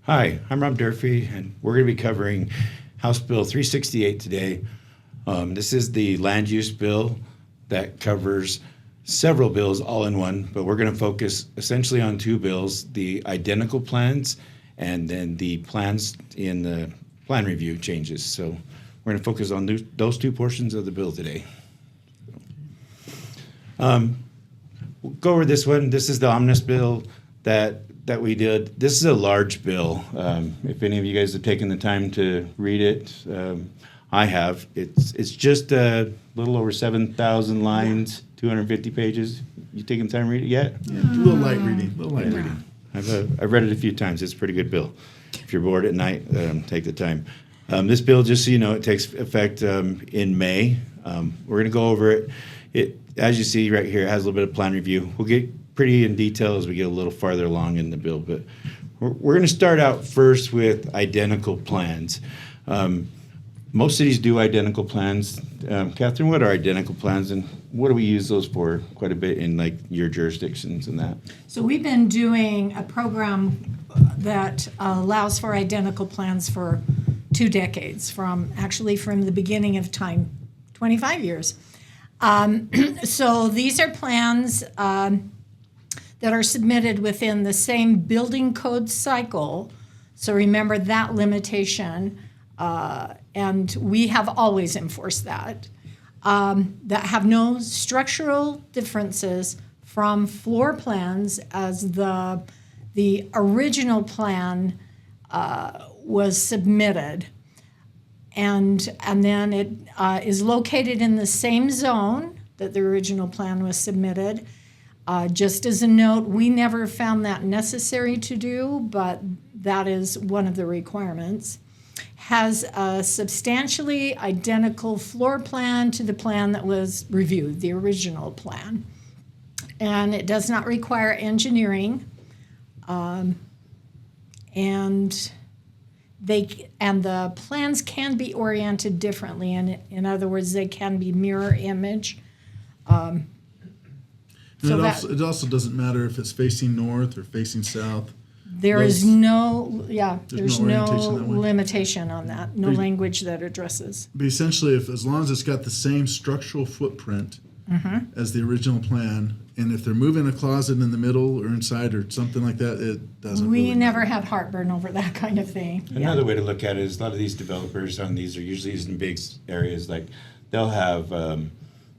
Hi, I'm Rob Durfee, and we're going to be covering House Bill 368 today. This is the land use bill that covers several bills all in one, but we're going to focus essentially on two bills, the identical plans and then the plans in the plan review changes. So we're going to focus on those two portions of the bill today. We'll go over this one. This is the omnibus bill that we did. This is a large bill. If any of you guys have taken the time to read it, I have. It's just a little over 7,000 lines, 250 pages. You taken time to read it yet? Yeah, a little light reading. I've read it a few times. It's a pretty good bill. If you're bored at night, take the time. This bill, just so you know, it takes effect in May. We're going to go over it. As you see right here, it has a little bit of plan review. We'll get pretty in detail as we get a little farther along in the bill, but we're going to start out first with identical plans. Most cities do identical plans. Catherine, what are identical plans, and what do we use those for quite a bit in like your jurisdictions and that? So we've been doing a program that allows for identical plans for 2 decades, from the beginning of time, 25 years. So these are plans that are submitted within the same building code cycle. So remember that limitation, and we have always enforced that have no structural differences from floor plans as the original plan was submitted. And then it is located in the same zone that the original plan was submitted. Just as a note, we never found that necessary to do, but that is one of the requirements. Has a substantially identical floor plan to the plan that was reviewed, the original plan. And it does not require engineering. And the plans can be oriented differently. And in other words, they can be mirror image. It also doesn't matter if it's facing north or facing south. There's no orientation limitation on that, no language that addresses. But essentially, as long as it's got the same structural footprint as the original plan, and if they're moving a closet in the middle or inside or something like that, it doesn't We really never matter. had heartburn over that kind of thing. Another way to look at it is a lot of these developers on these are usually in big areas. Like they'll have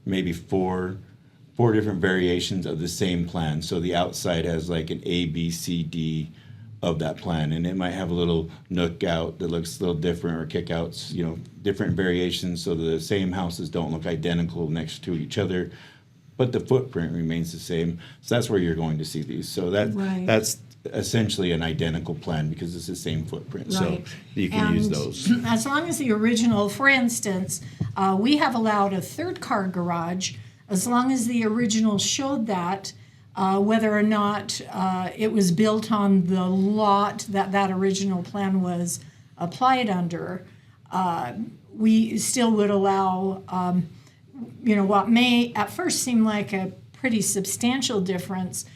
maybe four different variations of the same plan. So the outside has like an A, B, C, D of that plan, and it might have a little nook out that looks a little different, or kickouts, different variations, so the same houses don't look identical next to each other, but the footprint remains the same. So that's where you're going to see these. So that's essentially an identical plan because it's the same footprint. Right. So you can use those. As long as the original, for instance, we have allowed a third car garage as long as the original showed that, whether or not it was built on the lot that original plan was applied under, we still would allow, what may at first seem like a pretty substantial difference.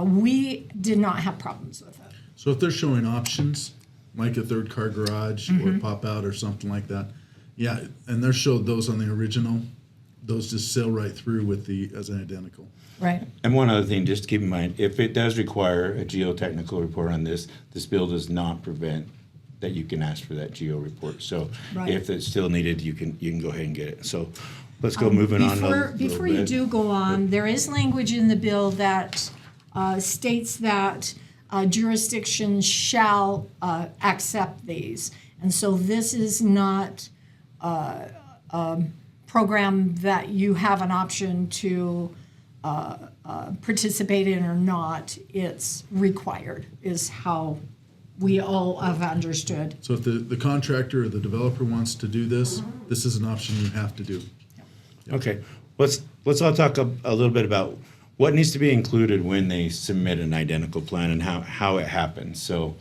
We did not have problems with it. So if they're showing options, like a third car garage or pop out or something like that, yeah, and they're showed those on the original, those just sail right through as an identical. Right. And one other thing, just to keep in mind, if it does require a geotechnical report on this bill does not prevent that you can ask for that geo report. So if it's still needed, you can go ahead and get it. So let's go moving on. Before you do go on, there is language in the bill that states that jurisdictions shall accept these. And so this is not program that you have an option to participate in or not. It's required, is how we all have understood. So if the contractor or the developer wants to do this, this is an option you have to do. Okay, let's all talk a little bit about what needs to be included when they submit an identical plan and how it happens. So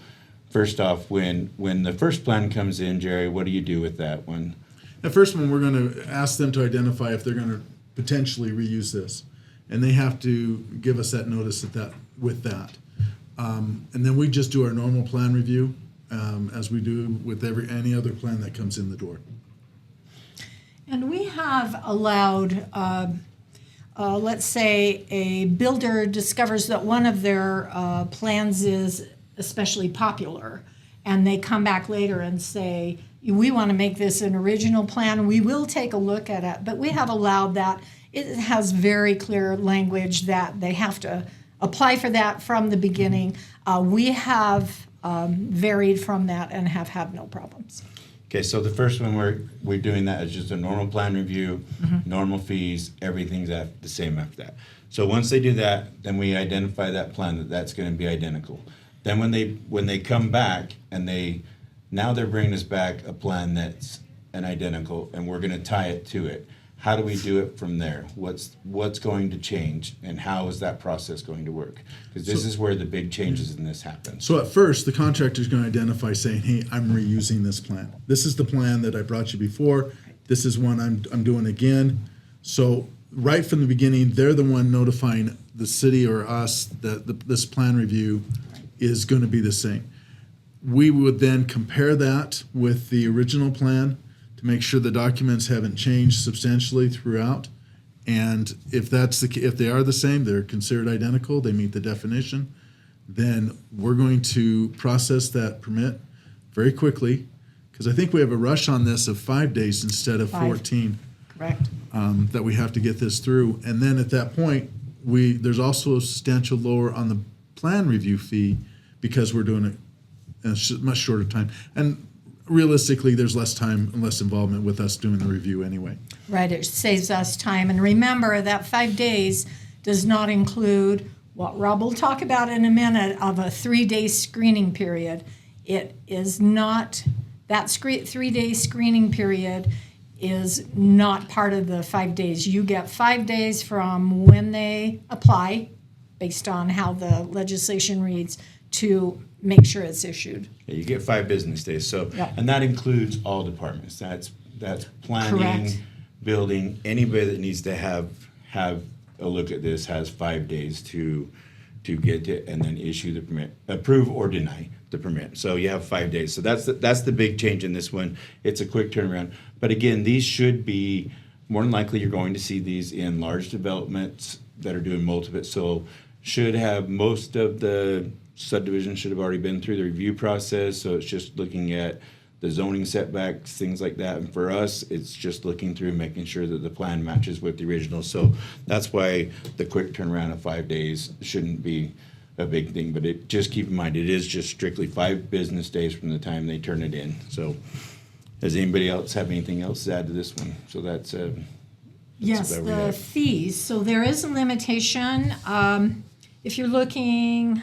first off, when the first plan comes in, Jerry, what do you do with that one? The first one, we're going to ask them to identify if they're going to potentially reuse this. And they have to give us that notice with that. And then we just do our normal plan review as we do with any other plan that comes in the door. And we have allowed, let's say, a builder discovers that one of their plans is especially popular, and they come back later and say, we want to make this an original plan. We will take a look at it, but we have allowed that. It has very clear language that they have to apply for that from the beginning. We have varied from that and have had no problems. Okay, so the first one we're doing that is just a normal plan review, normal fees, everything's the same after that. So once they do that, then we identify that plan that's going to be identical. Then when they come back and now they're bringing us back a plan that's an identical, and we're going to tie it to it. How do we do it from there? What's going to change, and how is that process going to work? Because this is where the big changes in this happen. So at first, the contractor is going to identify saying, hey, I'm reusing this plan. This is the plan that I brought you before. This is one I'm doing again. So right from the beginning, they're the one notifying the city or us that this plan review is going to be the same. We would then compare that with the original plan to make sure the documents haven't changed substantially throughout. And if they are the same, they're considered identical, they meet the definition, then we're going to process that permit very quickly, because I think we have a rush on this of 5 days instead of 14. Correct. That we have to get this through. And then at that point, there's also a substantial lower on the plan review fee because we're doing it in a much shorter time. And realistically, there's less time and less involvement with us doing the review anyway. Right, it saves us time. And remember that 5 days does not include what Rob will talk about in a minute of a 3-day screening period. It is not, that 3-day screening period is not part of the 5 days. You get 5 days from when they apply, based on how the legislation reads, to make sure it's issued. Yeah, you get 5 business days. So, Yep. and that includes all departments. That's planning, Correct. building. Anybody that needs to have a look at this has 5 days to get it and then issue the permit, approve or deny the permit. So you have 5 days. So that's the big change in this one. It's a quick turnaround. But again, these should be more than likely you're going to see these in large developments that are doing multiple. So should have most of the subdivision should have already been through the review process, so it's just looking at the zoning setbacks, things like that. And for us, it's just looking through and making sure that the plan matches with the original. So that's why the quick turnaround of 5 days shouldn't be a big thing. But just keep in mind, it is just strictly 5 business days from the time they turn it in. So does anybody else have anything else to add to this one? So that's Yes, about where the we're at. fees. So there is a limitation. If you're looking,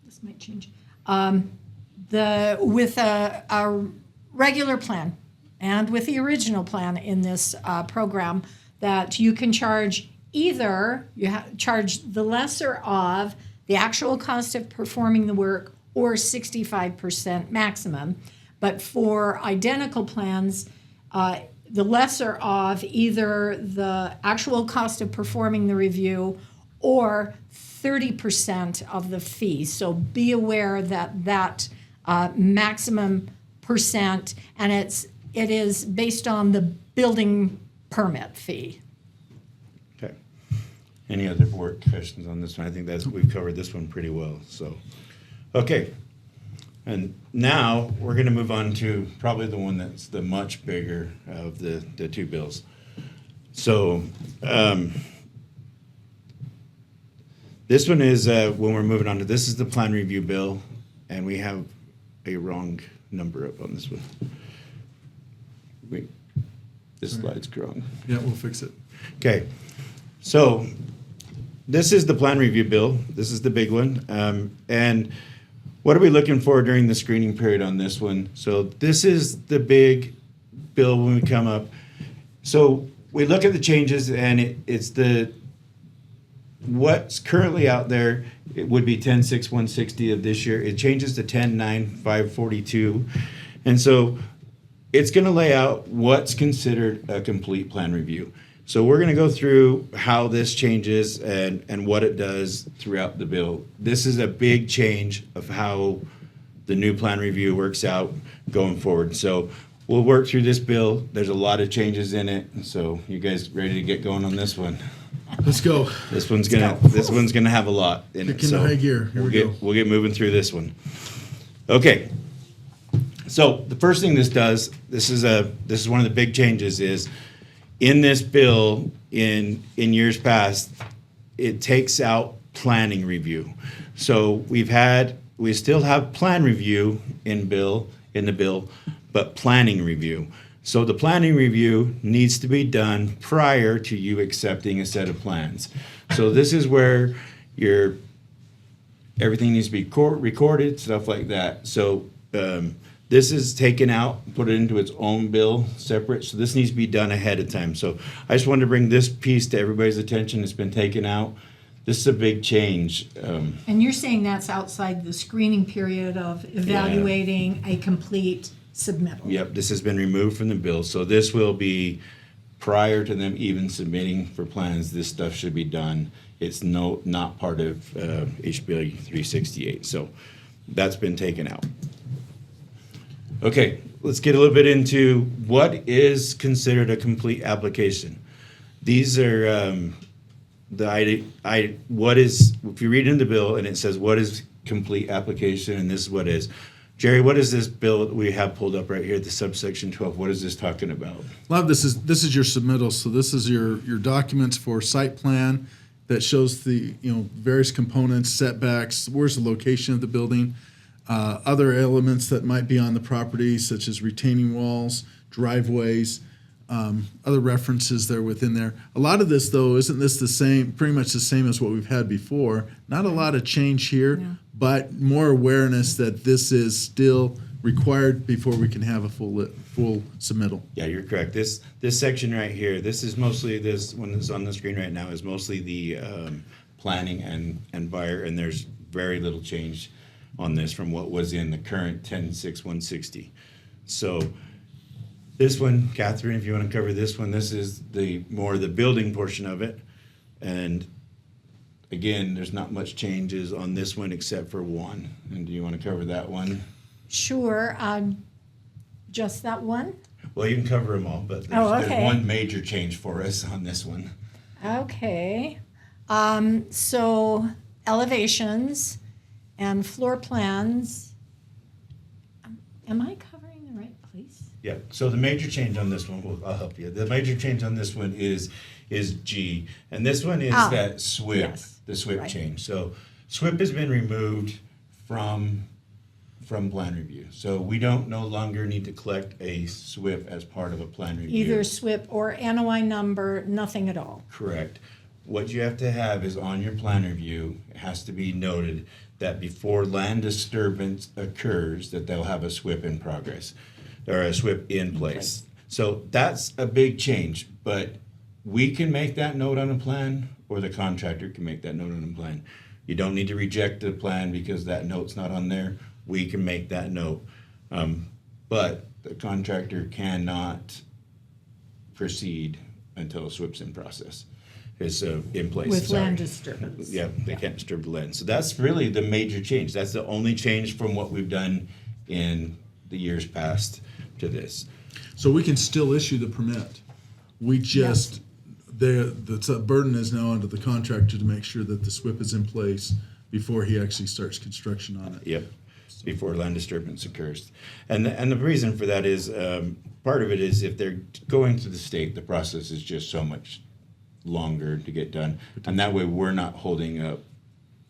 this might change. With a regular plan and with the original plan in this program, that you can charge either, charge the lesser of the actual cost of performing the work or 65% maximum. But for identical plans, the lesser of either the actual cost of performing the review or 30% of the fee. So be aware that maximum percent, and it is based on the building permit fee. Okay. Any other board questions on this one? I think we've covered this one pretty well. So, okay. And now we're going to move on to probably the one that's the much bigger of the two bills. So this one is when we're moving on to this is the plan review bill, and we have a wrong number up on this one. This slide's wrong. Yeah, we'll fix it. Okay, so this is the plan review bill. This is the big one. And what are we looking for during the screening period on this one? So this is the big bill when we come up. So we look at the changes, and it's what's currently out there. It would be 10-6-160 of this year. It changes to 10-9-542. And so it's going to lay out what's considered a complete plan review. So we're going to go through how this changes and what it does throughout the bill. This is a big change of how the new plan review works out going forward. So we'll work through this bill. There's a lot of changes in it. So you guys ready to get going on this one? Let's go. This one's gonna have a lot in it. Kick into high gear. Here we go. We'll get moving through this one. Okay. So the first thing this does, this is one of the big changes, is in this bill in years past, it takes out planning review. So we still have plan review in the bill, but planning review. So the planning review needs to be done prior to you accepting a set of plans. So this is where everything needs to be recorded, stuff like that. So this is taken out, put it into its own bill separate. So this needs to be done ahead of time. So I just wanted to bring this piece to everybody's attention. It's been taken out. This is a big change. And you're saying that's outside the screening period of evaluating a complete submittal? Yep, this has been removed from the bill. So this will be prior to them even submitting for plans. This stuff should be done. It's not part of HB368. So that's been taken out. Okay, let's get a little bit into what is considered a complete application. These are what is, if you read in the bill and it says what is complete application, and this is what is. Jerry, what is this bill that we have pulled up right here, the subsection 12? What is this talking about? A lot of this is your submittal. So this is your documents for site plan that shows the various components, setbacks, where's the location of the building, other elements that might be on the property, such as retaining walls, driveways, other references there within there. A lot of this, though, isn't this the same, pretty much the same as what we've had before? Not a lot of change here, but more awareness that this is still required before we can have a full submittal. Yeah, you're correct. This section right here, this is mostly, this one that's on the screen right now is mostly the planning and buyer, and there's very little change on this from what was in the current 10.6.160. So this one, Catherine, if you want to cover this one, this is the building portion of it. And again, there's not much changes on this one except for one. And do you want to cover that one? Sure. Just that one? Well, you can cover them all, but there's one major change for us on this one. Okay. So elevations and floor plans. Am I covering the right place? Yeah, so the major change on this one, I'll help you. The major change on this one is G. And this one is that SWIP, yes, the SWIP change. So SWIP has been removed from plan review. So we don't no longer need to collect a SWIP as part of a plan review. Either SWIP or NOI number, nothing at all. Correct. What you have to have is on your plan review, it has to be noted that before land disturbance occurs, that they'll have a SWIP in progress, or a SWIP in place. So that's a big change, but we can make that note on a plan, or the contractor can make that note on a plan. You don't need to reject the plan because that note's not on there. We can make that note. But the contractor cannot proceed until a SWIP's in process. Is in place. With land disturbance. Yeah, they can't disturb the land. So that's really the major change. That's the only change from what we've done in the years past to this. So we can still issue the permit. We just, the burden is now onto the contractor to make sure that the SWIP is in place before he actually starts construction on it. Yep, before land disturbance occurs. And the reason for that is, part of it is if they're going through the state, the process is just so much longer to get done. And that way we're not holding up,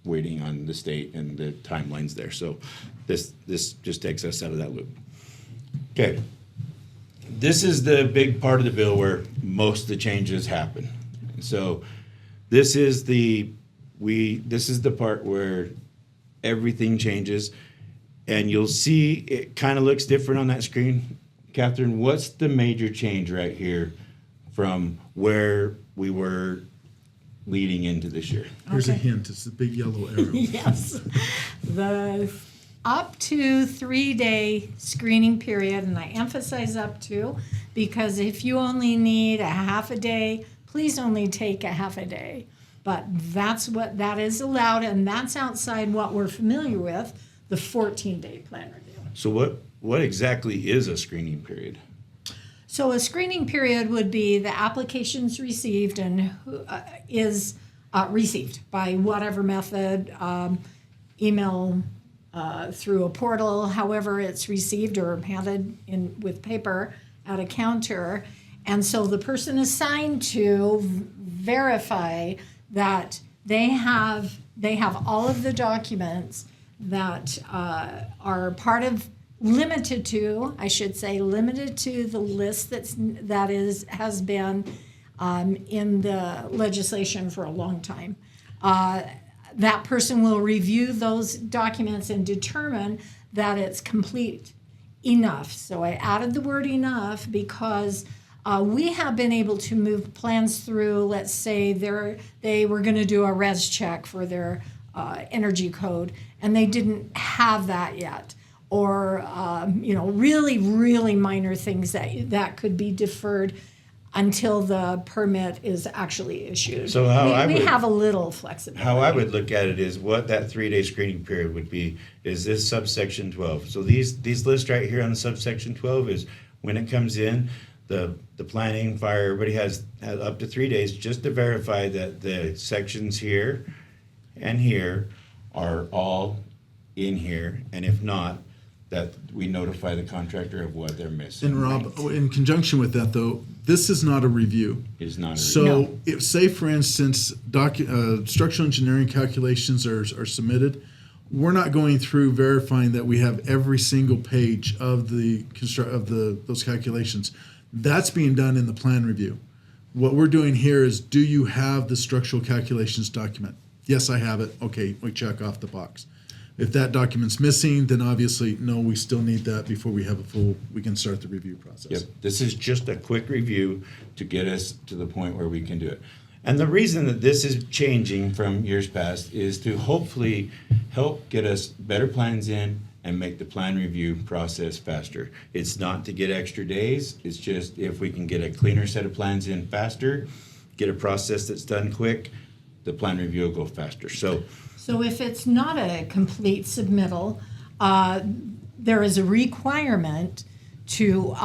waiting on the state and the timelines there. So this just takes us out of that loop. Okay. This is the big part of the bill where most of the changes happen. So this is the part where everything changes, and you'll see it kind of looks different on that screen. Catherine, what's the major change right here from where we were leading into this year? Here's a hint. It's the big yellow arrow. Yes. The up to 3-day screening period, and I emphasize up to, because if you only need a half a day, please only take a half a day. But that is allowed, and that's outside what we're familiar with. the 14-day plan review. So what exactly is a screening period? So a screening period would be the applications received and who is received by whatever method, email, through a portal, however it's received or handed in with paper at a counter. And so the person assigned to verify that they have all of the documents that are part of limited to the list has been in the legislation for a long time. That person will review those documents and determine that it's complete enough. So I added the word enough because we have been able to move plans through. Let's say they were going to do a res check for their energy code, and they didn't have that yet. Or really, really minor things that could be deferred until the permit is actually issued. So we have a little flexibility. How I would look at it is what that 3-day screening period would be is this subsection 12. So these lists right here on the subsection 12 is when it comes in, the planning, fire, everybody has up to 3 days just to verify that the sections here and here are all in here, and if not, that we notify the contractor of what they're missing. And Rob, in conjunction with that, though, this is not a review. Is not a So, review. if, say, for instance, structural engineering calculations are submitted, we're not going through verifying that we have every single page of those calculations. That's being done in the plan review. What we're doing here is, do you have the structural calculations document? Yes, I have it. Okay, we check off the box. If that document's missing, then obviously, no, we still need that before we can start the review process. Yep, this is just a quick review to get us to the point where we can do it. And the reason that this is changing from years past is to hopefully help get us better plans in and make the plan review process faster. It's not to get extra days, it's just if we can get a cleaner set of plans in faster, get a process that's done quick, the plan review will go faster. So if it's not a complete submittal, there is a requirement to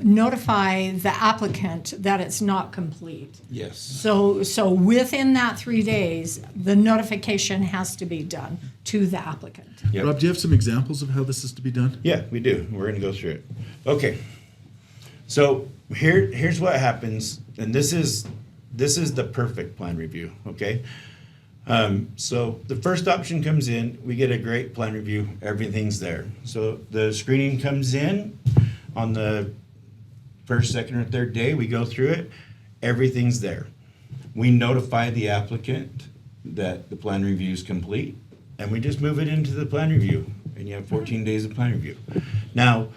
notify the applicant that it's not complete. Yes. So within that 3 days, the notification has to be done to the applicant. Yep. Rob, do you have some examples of how this is to be done? Yeah, we do. We're going to go through it. Okay. So here's what happens, and this is the perfect plan review. Okay. So the first option comes in, we get a great plan review, everything's there. So the screening comes in on the first, second, or third day, we go through it, everything's there. We notify the applicant that the plan review is complete, and we just move it into the plan review, and you have 14 days of plan review. Now,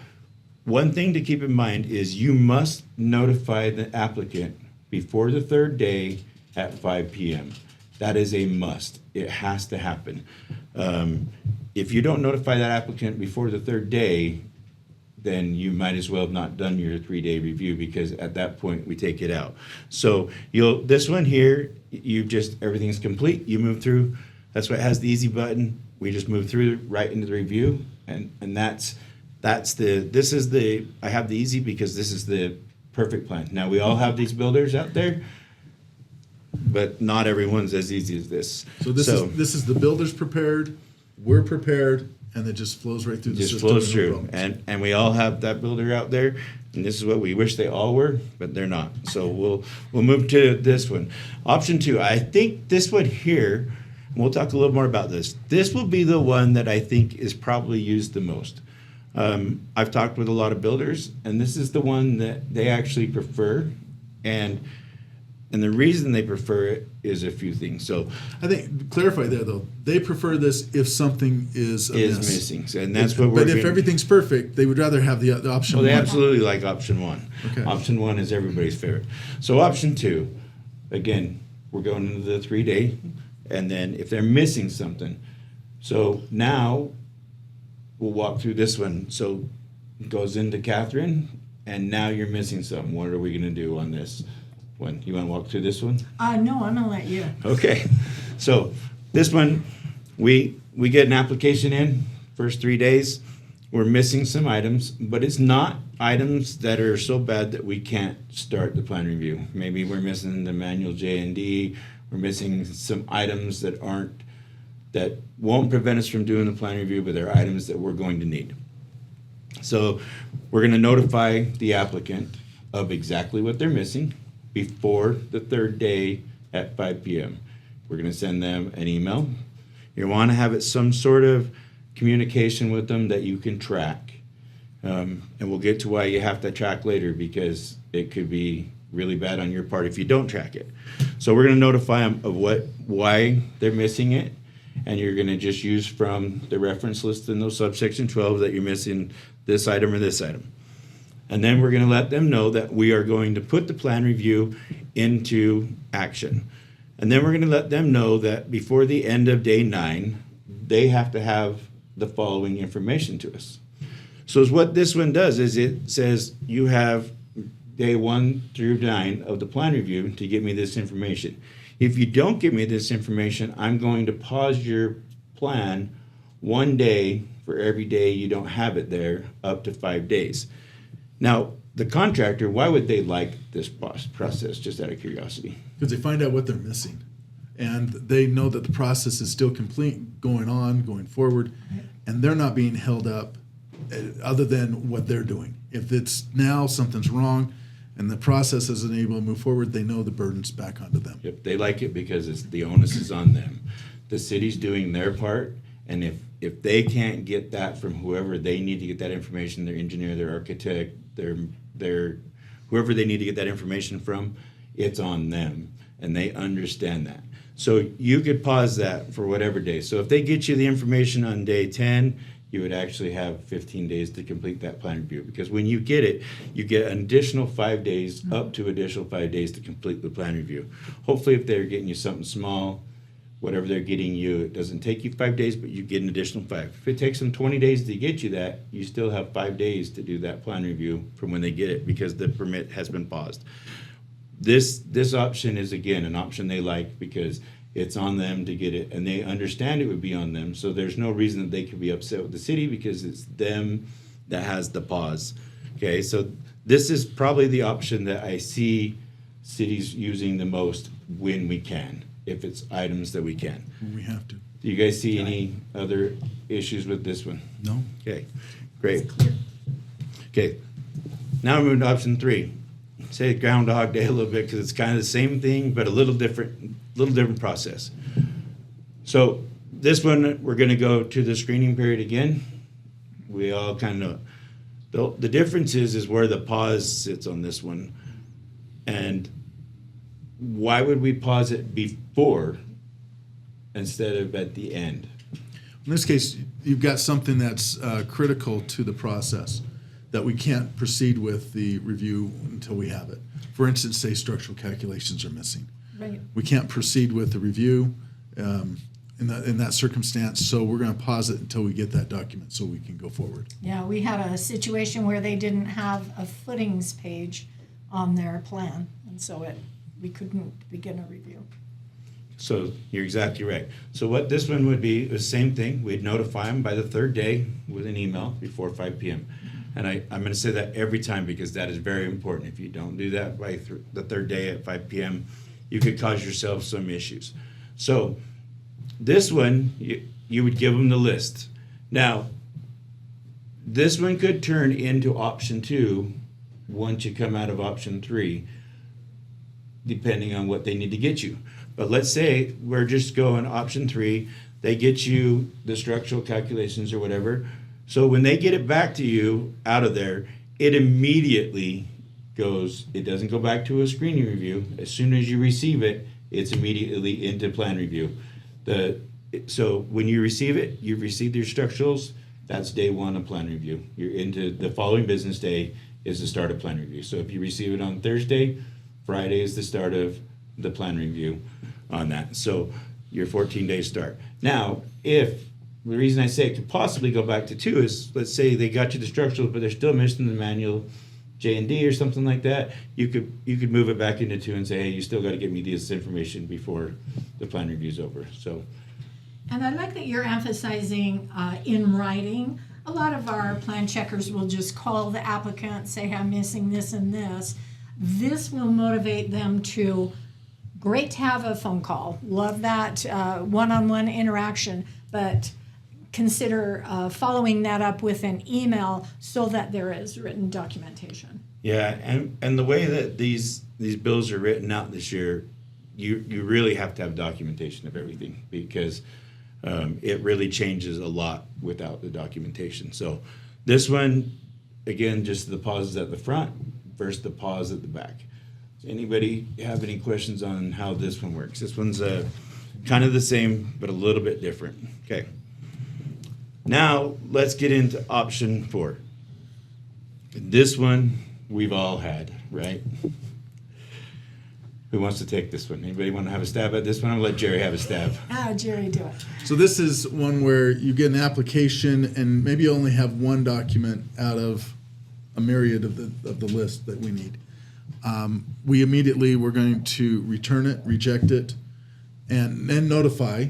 one thing to keep in mind is you must notify the applicant before the third day at 5 p.m. That is a must. It has to happen. If you don't notify that applicant before the third day, then you might as well have not done your 3-day review, because at that point we take it out. So this one here, everything's complete. You move through. That's why it has the easy button. We just move through right into the review, and I have the easy because this is the perfect plan. Now we all have these builders out there, but not everyone's as easy as this. So this is the builder's prepared, we're prepared, and it just flows right through the system. Just flows no through, problems. and we all have that builder out there, and this is what we wish they all were, but they're not. So we'll move to this one, option 2. I think this one here, and we'll talk a little more about this. This will be the one that I think is probably used the most. I've talked with a lot of builders, and this is the one that they actually prefer, and the reason they prefer it is a few things. So I think, clarify there though, they prefer this if something is amiss. missing, and that's what we're But if doing. everything's perfect, they would rather have the option Well, they one. absolutely like option 1. Okay. Option 1 is everybody's favorite. So option 2, again, we're going into the 3-day, and then if they're missing something, so now we'll walk through this one. So it goes into Catherine, and now you're missing something. What are we going to do on this one? You want to walk through this one? No, I'm gonna let you. Okay. So this one, we get an application in, first 3 days, we're missing some items, but it's not items that are so bad that we can't start the plan review. Maybe we're missing the manual J&D, we're missing some items that won't prevent us from doing the plan review, but they're items that we're going to need. So we're going to notify the applicant of exactly what they're missing before the third day at 5 p.m. We're going to send them an email. You want to have it some sort of communication with them that you can track. And we'll get to why you have to track later, because it could be really bad on your part if you don't track it. So we're going to notify them of why they're missing it, and you're going to just use from the reference list in those subsection 12 that you're missing this item or this item. And then we're going to let them know that we are going to put the plan review into action. And then we're going to let them know that before the end of day 9, they have to have the following information to us. So what this one does is it says you have day 1 through 9 of the plan review to get me this information. If you don't give me this information, I'm going to pause your plan 1 day for every day you don't have it there, up to 5 days. Now, the contractor, why would they like this process, just out of curiosity? Because they find out what they're missing. And they know that the process is still complete, going forward, and they're not being held up other than what they're doing. If it's now something's wrong and the process isn't able to move forward, they know the burden's back onto them. Yep, they like it because the onus is on them. The city's doing their part, and if they can't get that from whoever they need to get that information, their engineer, their architect, their whoever they need to get that information from, it's on them, and they understand that. So you could pause that for whatever day. So if they get you the information on day 10, you would actually have 15 days to complete that plan review, because when you get it, you get an additional 5 days, up to additional 5 days to complete the plan review. Hopefully, if they're getting you something small, whatever they're getting you, it doesn't take you 5 days, but you get an additional 5. If it takes them 20 days to get you that, you still have 5 days to do that plan review from when they get it, because the permit has been paused. This option is, again, an option they like because it's on them to get it, and they understand it would be on them. So there's no reason that they could be upset with the city, because it's them that has the pause. Okay, so this is probably the option that I see cities using the most when we can, if it's items that we can. We have to. Do you guys see any other issues with this one? No? Okay, great. Okay, now we're moving to option 3. Say Groundhog Day a little bit, because it's kind of the same thing, but a little different process. So this one, we're going to go to the screening period again. We all kind of know. The difference is where the pause sits on this one. And why would we pause it before instead of at the end? In this case, you've got something that's critical to the process that we can't proceed with the review until we have it. For instance, say structural calculations are missing. Right. We can't proceed with the review in that circumstance, so we're going to pause it until we get that document so we can go forward. Yeah, we had a situation where they didn't have a footings page on their plan, and so we couldn't begin a review. So you're exactly right. So what this one would be is the same thing. We'd notify them by the third day with an email before 5 p.m. And I'm going to say that every time, because that is very important. If you don't do that by the third day at 5 p.m., you could cause yourself some issues. So this one, you would give them the list. Now, this one could turn into option 2 once you come out of option 3, depending on what they need to get you. But let's say we're just going option 3, they get you the structural calculations or whatever. So when they get it back to you out of there, it immediately goes, it doesn't go back to a screening review. As soon as you receive it, it's immediately into plan review. So when you receive it, you've received your structurals, that's day 1 of plan review. You're into the following business day is the start of plan review. So if you receive it on Thursday, Friday is the start of the plan review on that. So your 14-day start. Now, if the reason I say it could possibly go back to 2 is, let's say they got you the structurals, but they're still missing the manual J&D or something like that, you could move it back into 2 and say, hey, you still got to get me this information before the plan review's over. So And I like that you're emphasizing in writing. A lot of our plan checkers will just call the applicant, say, I'm missing this and this. This will motivate them to, great to have a phone call. Love that one-on-one interaction, but consider following that up with an email so that there is written documentation. Yeah, and the way that these bills are written out this year, you really have to have documentation of everything, because it really changes a lot without the documentation. So this one, again, just the pauses at the front versus the pause at the back. Does anybody have any questions on how this one works? This one's kind of the same, but a little bit different. Okay. Now let's get into option 4. This one we've all had, right? Who wants to take this one? Anybody want to have a stab at this one? I'm going to let Jerry have a stab. Jerry, do it. So this is one where you get an application and maybe you only have one document out of a myriad of the list that we need. We're going to return it, reject it, and then notify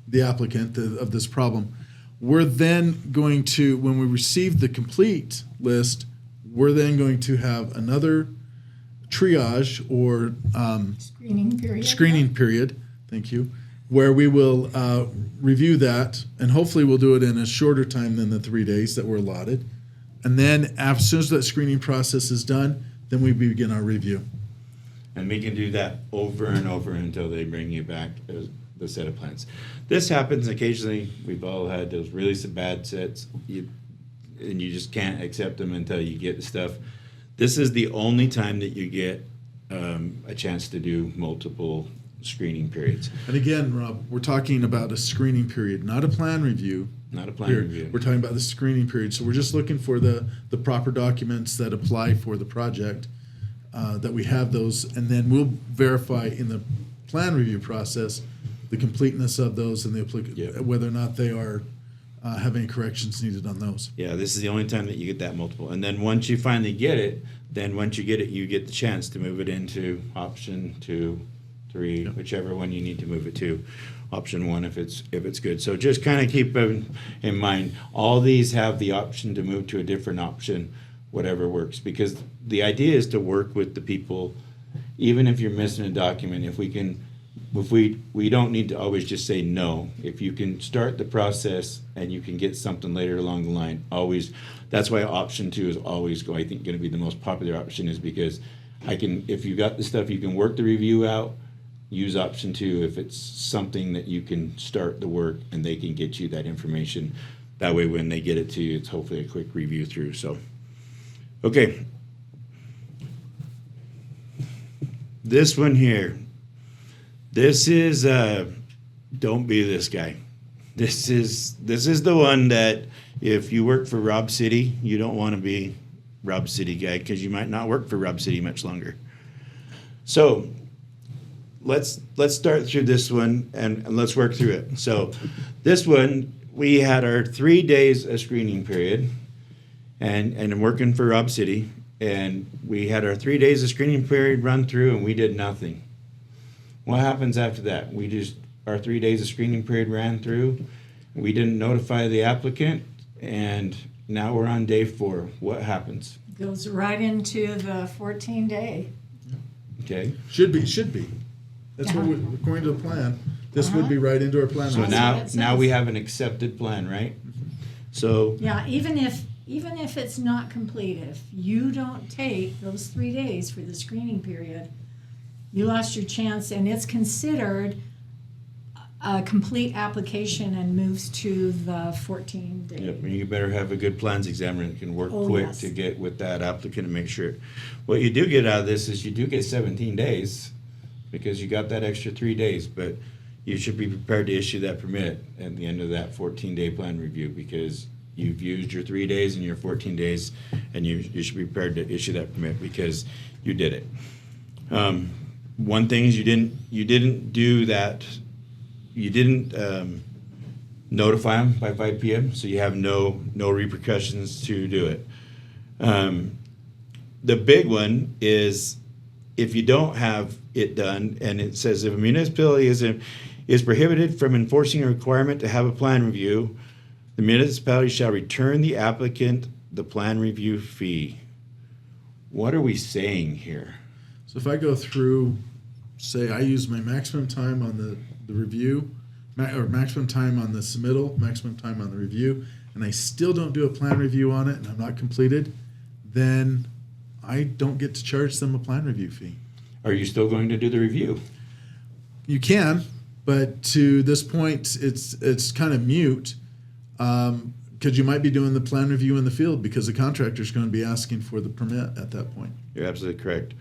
the applicant of this problem. We're then going to, when we receive the complete list, we're then going to have another triage or screening period, thank you, where we will review that, and hopefully we'll do it in a shorter time than the 3 days that were allotted. And then as soon as that screening process is done, then we begin our review. And we can do that over and over until they bring you back the set of plans. This happens occasionally. We've all had those really bad sets, and you just can't accept them until you get the stuff. This is the only time that you get a chance to do multiple screening periods. And again, Rob, we're talking about a screening period, not a plan review. Not a plan review. We're talking about the screening period. So we're just looking for the proper documents that apply for the project, that we have those, and then we'll verify in the plan review process the completeness of those and whether or not they are have any corrections needed on those. Yeah, this is the only time that you get that multiple. And then once you finally get it, you get the chance to move it into option 2, 3, whichever one you need to move it to. Option 1 if it's good. So just kind of keep in mind, all these have the option to move to a different option, whatever works. Because the idea is to work with the people, even if you're missing a document. If we don't need to always just say no. If you can start the process and you can get something later along the line, always. That's why option 2 is always I think going to be the most popular option, is because if you got the stuff, you can work the review out. Use option 2 if it's something that you can start the work and they can get you that information. That way when they get it to you, it's hopefully a quick review through. So, okay. This one here. This is, don't be this guy. This is the one that if you work for Rob City, you don't want to be Rob City guy, because you might not work for Rob City much longer. So, let's start through this one and let's work through it. So this one, we had our 3 days of screening period, and I'm working for Rob City, and we had our 3 days of screening period run through and we did nothing. What happens after that? Our 3 days of screening period ran through, we didn't notify the applicant, and now we're on day 4. What happens? Goes right into the 14-day. Okay. Should be. That's what according to the plan, this would be right into our plan. So now we have an accepted plan, right? So yeah, even if it's not complete, if you don't take those 3 days for the screening period, you lost your chance, and it's considered a complete application and moves to the 14-day. Yep, and you better have a good plans examiner that can work quick to get with that applicant and make sure. What you do get out of this is you do get 17 days. Because you got that extra 3 days, but you should be prepared to issue that permit at the end of that 14-day plan review, because you've used your 3 days and your 14 days, and you should be prepared to issue that permit because you did it. One thing is you didn't do that. You didn't notify them by 5 p.m., so you have no repercussions to do it. The big one is, if you don't have it done, and it says if a municipality is prohibited from enforcing a requirement to have a plan review. The municipality shall return the applicant the plan review fee. What are we saying here? So if I go through, say I use my maximum time on the review, or maximum time on the submittal, maximum time on the review, and I still don't do a plan review on it and I'm not completed, then I don't get to charge them a plan review fee. Are you still going to do the review? You can, but to this point, it's kind of mute, because you might be doing the plan review in the field because the contractor's going to be asking for the permit at that point. You're absolutely correct.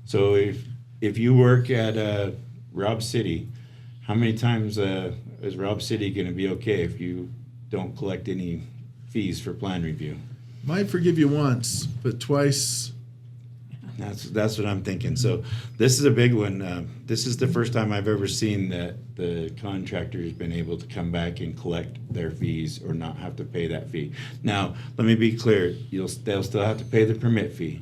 So if you work at Rob City, how many times is Rob City going to be okay if you don't collect any fees for plan review? Might forgive you once, but twice. That's what I'm thinking. So this is a big one. This is the first time I've ever seen that the contractor has been able to come back and collect their fees or not have to pay that fee. Now, let me be clear. They'll still have to pay the permit fee.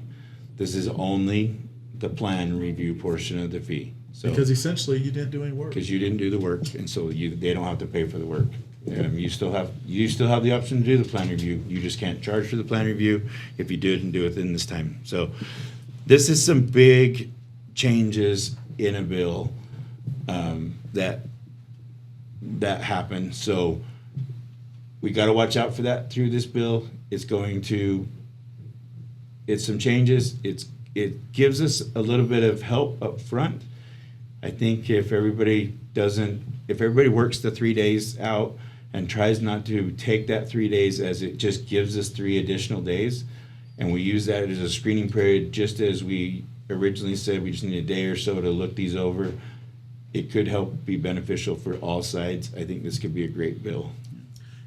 This is only the plan review portion of the fee. So Because essentially you didn't do any work. because you didn't do the work, and so they don't have to pay for the work. You still have the option to do the plan review. You just can't charge for the plan review if you didn't do it in this time. So this is some big changes in a bill that happen. So we got to watch out for that through this bill. It's some changes. It gives us a little bit of help up front. I think if everybody works the 3 days out and tries not to take that 3 days as it just gives us 3 additional days, and we use that as a screening period, just as we originally said, we just need a day or so to look these over, it could help be beneficial for all sides. I think this could be a great bill.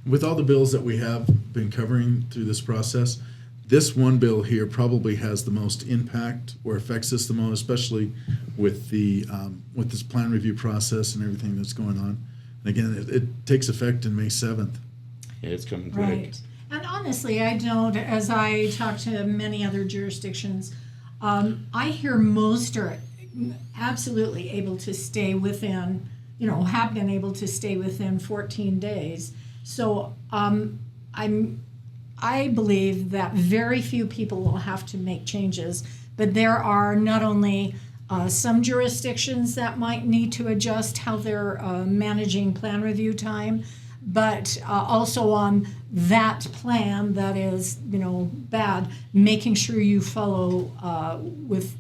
With all the bills that we have been covering through this process, this one bill here probably has the most impact or affects us the most, especially with with this plan review process and everything that's going on. And again, it takes effect in May 7th. Yeah, it's coming quick. Right. And honestly, I don't, as I talk to many other jurisdictions, I hear most are absolutely able to stay within, have been able to stay within 14 days. So I believe that very few people will have to make changes, but there are not only some jurisdictions that might need to adjust how they're managing plan review time, but also on that plan that is, bad, making sure you follow with,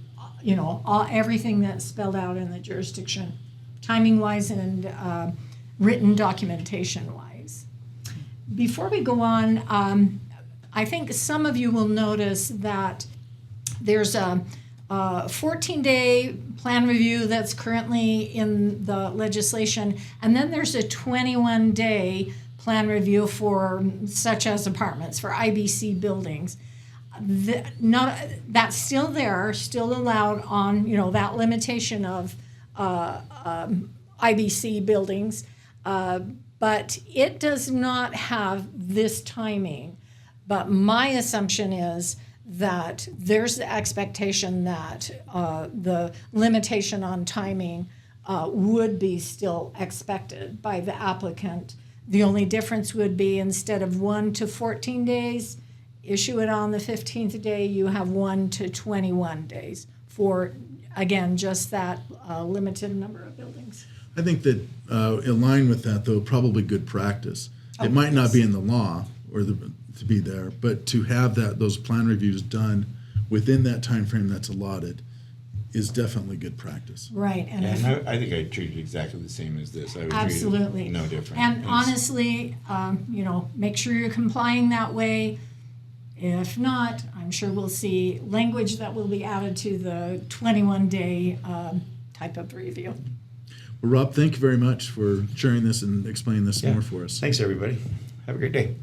everything that's spelled out in the jurisdiction, timing-wise and written documentation-wise. Before we go on, I think some of you will notice that there's a 14-day plan review that's currently in the legislation, and then there's a 21-day plan review for such as apartments, for IBC buildings. That's still there, still allowed on, that limitation of IBC buildings, but it does not have this timing. But my assumption is that there's the expectation that the limitation on timing would be still expected by the applicant. The only difference would be instead of 1 to 14 days, issue it on the 15th day, you have 1 to 21 days for, again, just that limited number of buildings. I think that in line with that, though, probably good practice. It might not be in the law or to be there, but to have those plan reviews done within that time frame that's allotted is definitely good practice. Right. And I think I treat it exactly the same as this. I would absolutely. treat it no different. And honestly, make sure you're complying that way. If not, I'm sure we'll see language that will be added to the 21-day type of review. Well, Rob, thank you very much for sharing this and explaining this more for us. Thanks, everybody. Have a great day.